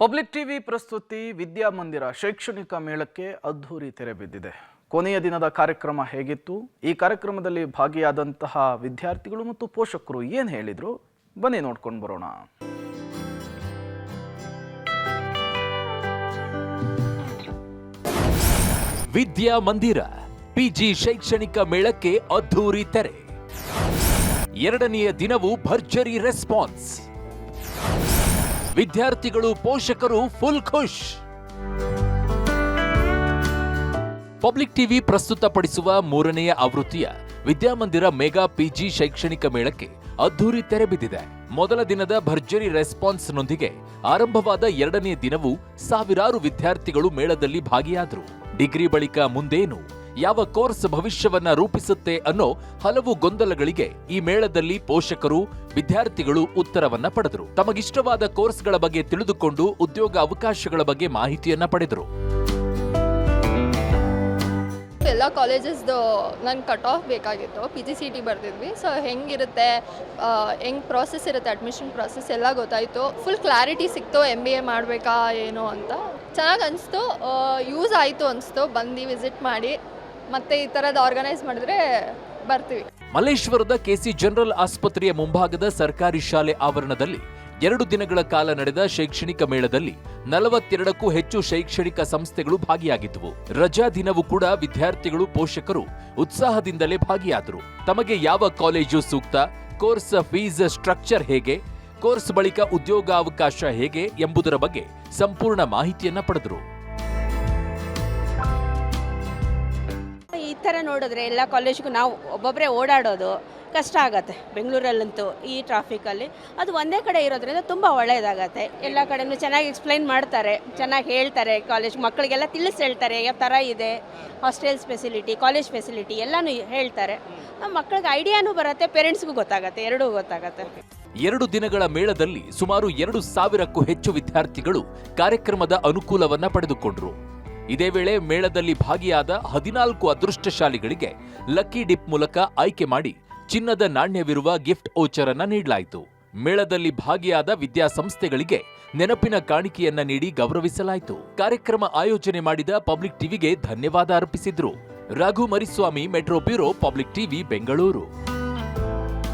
Public TV ಪ್ರಸ್ತುತಿ ವಿದ್ಯಾಮಂದಿರ ಶೈಕ್ಷಣಿಕ ಮೇಳಕ್ಕೆ ಅದ್ಧೂರಿ ತೆರೆ ಬಿದ್ದಿದೆ. ಕೊನೆಯ ದಿನದ ಕಾರ್ಯಕ್ರಮ ಹೇಗಿತ್ತು, ಈ ಕಾರ್ಯಕ್ರಮದಲ್ಲಿ ಭಾಗಿಯಾದಂತಹ ವಿದ್ಯಾರ್ಥಿಗಳು ಮತ್ತು ಪೋಷಕರು ಏನು ಹೇಳಿದ್ರು, ಬನ್ನಿ ನೋಡ್ಕೊಂಡು ಬರೋಣ. ವಿದ್ಯಾಮಂದಿರ ಪಿಜಿ ಶೈಕ್ಷಣಿಕ ಮೇಳಕ್ಕೆ ಅದ್ಧೂರಿ ತೆರೆ. ಎರಡನೆಯ ದಿನವೂ ಭರ್ಜರಿ ರೆಸ್ಪಾನ್ಸ್. ವಿದ್ಯಾರ್ಥಿಗಳು ಪೋಷಕರು ಫುಲ್ ಖುಷ್. ಪಬ್ಲಿಕ್ ಟಿವಿ ಪ್ರಸ್ತುತಪಡಿಸುವ ಮೂರನೆಯ ಆವೃತ್ತಿಯ ವಿದ್ಯಾಮಂದಿರ ಮೆಗಾ ಪಿಜಿ ಶೈಕ್ಷಣಿಕ ಮೇಳಕ್ಕೆ ಅದ್ಧೂರಿ ತೆರೆ ಬಿದ್ದಿದೆ. ಮೊದಲ ದಿನದ ಭರ್ಜರಿ ರೆಸ್ಪಾನ್ಸ್ನೊಂದಿಗೆ ಆರಂಭವಾದ ಎರಡನೆಯ ದಿನವೂ ಸಾವಿರಾರು ವಿದ್ಯಾರ್ಥಿಗಳು ಮೇಳದಲ್ಲಿ ಭಾಗಿಯಾದರು. ಡಿಗ್ರಿ ಬಳಿಕ ಮುಂದೇನು, ಯಾವ ಕೋರ್ಸ್ ಭವಿಷ್ಯವನ್ನ ರೂಪಿಸುತ್ತೆ ಅನ್ನೋ ಹಲವು ಗೊಂದಲಗಳಿಗೆ ಈ ಮೇಳದಲ್ಲಿ ಪೋಷಕರು, ವಿದ್ಯಾರ್ಥಿಗಳು ಉತ್ತರವನ್ನ ಪಡೆದರು. ತಮಗಿಷ್ಟವಾದ ಕೋರ್ಸ್ಗಳ ಬಗ್ಗೆ ತಿಳಿದುಕೊಂಡು ಉದ್ಯೋಗ ಅವಕಾಶಗಳ ಬಗ್ಗೆ ಮಾಹಿತಿಯನ್ನ ಪಡೆದರು. ಎಲ್ಲ ಕಾಲೇಜಸ್ದು ನನ್ನ ಕಟ್ ಆಫ್ ಬೇಕಾಗಿತ್ತು. PGCET ಬರ್ತಿದ್ವಿ. ಸೊ ಹೆಂಗಿರುತ್ತೆ, ಹೆಂಗೆ ಪ್ರಾಸೆಸ್ ಇರುತ್ತೆ, ಅಡ್ಮಿಷನ್ ಪ್ರಾಸೆಸ್ ಎಲ್ಲ ಗೊತ್ತಾಯಿತು. ಫುಲ್ ಕ್ಲಾರಿಟಿ ಸಿಕ್ತು. MBA ಮಾಡಬೇಕಾ ಏನೋ ಅಂತ ಚೆನ್ನಾಗಿ ಅನಿಸ್ತು. ಯೂಸ್ ಆಯಿತು ಅನಿಸ್ತು. ಬಂದು ವಿಸಿಟ್ ಮಾಡಿ ಮತ್ತೆ ಈ ಥರದ್ದು ಆರ್ಗನೈಸ್ ಮಾಡಿದ್ರೆ ಬರ್ತೀವಿ. ಮಲ್ಲೇಶ್ವರದ KC ಜನರಲ್ ಆಸ್ಪತ್ರೆಯ ಮುಂಭಾಗದ ಸರ್ಕಾರಿ ಶಾಲೆ ಆವರಣದಲ್ಲಿ 2 ದಿನಗಳ ಕಾಲ ನಡೆದ ಶೈಕ್ಷಣಿಕ ಮೇಳದಲ್ಲಿ 42ಕ್ಕೂ ಹೆಚ್ಚು ಶೈಕ್ಷಣಿಕ ಸಂಸ್ಥೆಗಳು ಭಾಗಿಯಾಗಿದ್ದವು. ರಜಾ ದಿನವೂ ಕೂಡ ವಿದ್ಯಾರ್ಥಿಗಳು, ಪೋಷಕರು ಉತ್ಸಾಹದಿಂದಲೇ ಭಾಗಿಯಾದರು. ತಮಗೆ ಯಾವ ಕಾಲೇಜು ಸೂಕ್ತ, ಕೋರ್ಸ್ ಫೀಸ್ ಸ್ಟ್ರಕ್ಚರ್ ಹೇಗೆ, ಕೋರ್ಸ್ ಬಳಿಕ ಉದ್ಯೋಗಾವಕಾಶ ಹೇಗೆ ಎಂಬುದರ ಬಗ್ಗೆ ಸಂಪೂರ್ಣ ಮಾಹಿತಿಯನ್ನ ಪಡೆದರು. ಈ ಥರ ನೋಡಿದ್ರೆ ಎಲ್ಲ ಕಾಲೇಜ್ಗೂ ನಾವು ಒಬ್ಬೊಬ್ಬರೇ ಓಡಾಡೋದು ಕಷ್ಟ ಆಗುತ್ತೆ. ಬೆಂಗಳೂರಲ್ಲಂತೂ ಈ ಟ್ರಾಫಿಕಲ್ಲಿ ಅದು ಒಂದೇ ಕಡೆ ಇರೋದ್ರಿಂದ ತುಂಬ ಒಳ್ಳೆಯದಾಗತ್ತೆ. ಎಲ್ಲ ಕಡೆಯೂ ಚೆನ್ನಾಗಿ ಎಕ್ಸ್ಪ್ಲೈನ್ ಮಾಡ್ತಾರೆ, ಚೆನ್ನಾಗಿ ಹೇಳ್ತಾರೆ. ಕಾಲೇಜ್ ಮಕ್ಕಳಿಗೆಲ್ಲ ತಿಳಿಸಿ ಹೇಳ್ತಾರೆ ಯಾವ ಥರ ಇದೆ, ಹಾಸ್ಟೆಲ್ಸ್ ಫೆಸಿಲಿಟಿ, ಕಾಲೇಜ್ ಫೆಸಿಲಿಟಿ ಎಲ್ಲನೂ ಹೇಳ್ತಾರೆ. ನಮ್ಮ ಮಕ್ಕಳಿಗೆ ಐಡಿಯಾನೂ ಬರುತ್ತೆ, ಪೇರೆಂಟ್ಸ್ಗೂ ಗೊತ್ತಾಗುತ್ತೆ, ಎರಡೂ ಗೊತ್ತಾಗುತ್ತೆ. 2 ದಿನಗಳ ಮೇಳದಲ್ಲಿ ಸುಮಾರು 2,000ಕ್ಕೂ ಹೆಚ್ಚು ವಿದ್ಯಾರ್ಥಿಗಳು ಕಾರ್ಯಕ್ರಮದ ಅನುಕೂಲವನ್ನ ಪಡೆದುಕೊಂಡರು. ಇದೇ ವೇಳೆ ಮೇಳದಲ್ಲಿ ಭಾಗಿಯಾದ 14 ಅದೃಷ್ಟಶಾಲಿಗಳಿಗೆ ಲಕ್ಕಿ ಡಿಪ್ ಮೂಲಕ ಆಯ್ಕೆ ಮಾಡಿ ಚಿನ್ನದ ನಾಣ್ಯವಿರುವ ಗಿಫ್ಟ್ ವೋಚರ್ ಅನ್ನ ನೀಡಲಾಯಿತು. ಮೇಳದಲ್ಲಿ ಭಾಗಿಯಾದ ವಿದ್ಯಾಸಂಸ್ಥೆಗಳಿಗೆ ನೆನಪಿನ ಕಾಣಿಕೆಯನ್ನ ನೀಡಿ ಗೌರವಿಸಲಾಯಿತು. ಕಾರ್ಯಕ್ರಮ ಆಯೋಜನೆ ಮಾಡಿದ ಪಬ್ಲಿಕ್ ಟಿವಿಗೆ ಧನ್ಯವಾದ ಅರ್ಪಿಸಿದ್ರು. Raghu Mariswamy, metro bureau, public TV, Bengaluru.